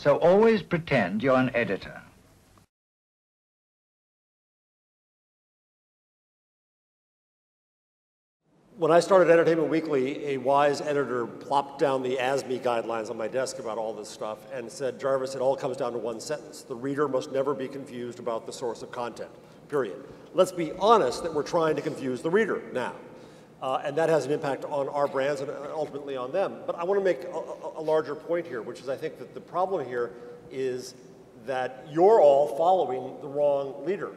So always pretend you're an editor. When I started Entertainment Weekly, a wise editor plopped down the ASME guidelines on my desk about all this stuff and said, Jarvis, it all comes down to one sentence. The reader must never be confused about the source of content, period. Let's be honest that we're trying to confuse the reader now. And that has an impact on our brands and ultimately on them. But I want to make a larger point here, which is I think that the problem here is that you're all following the wrong leader.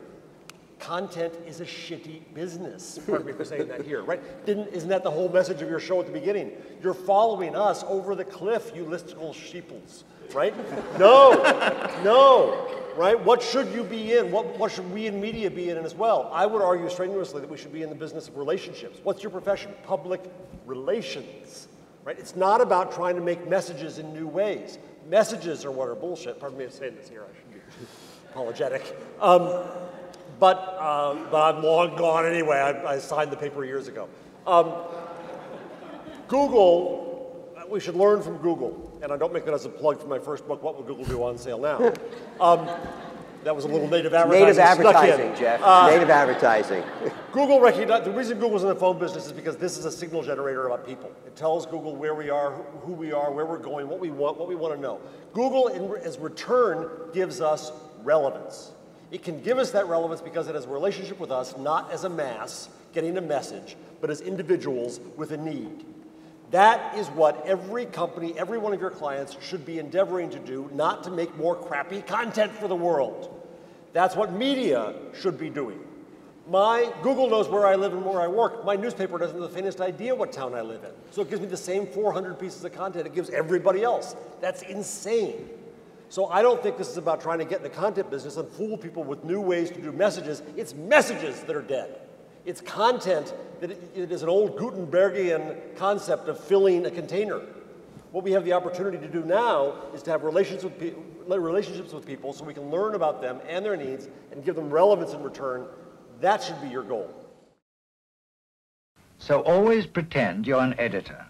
Content is a shitty business. Pardon me for saying that here, right? Isn't that the whole message of your show at the beginning? You're following us over the cliff, you listicle sheeples, right? No, right? What should you be in? What should we in media be in as well? I would argue strenuously that we should be in the business of relationships. What's your profession? Public relations, right? It's not about trying to make messages in new ways. Messages are what are bullshit. Pardon me for saying this here. I should be apologetic. But I'm long gone anyway. I signed the paper years ago. Google, we should learn from Google. And I don't make that as a plug for my first book, What Will Google Do, on sale now. That was a little native advertising. Native advertising, Jeff. Native advertising. Google recognized, the reason Google's in the phone business is because this is a signal generator about people. It tells Google where we are, who we are, where we're going, what we want to know. Google, as return, gives us relevance. It can give us that relevance because it has a relationship with us, not as a mass getting a message, but as individuals with a need. That is what every company, every one of your clients should be endeavoring to do, not to make more crappy content for the world. That's what media should be doing. Google knows where I live and where I work. My newspaper doesn't have the faintest idea what town I live in. So it gives me the same 400 pieces of content it gives everybody else. That's insane. So I don't think this is about trying to get in the content business and fool people with new ways to do messages. It's messages that are dead. It's content that it is an old Gutenbergian concept of filling a container. What we have the opportunity to do now is to have relationships with people so we can learn about them and their needs and give them relevance in return. That should be your goal. So always pretend you're an editor.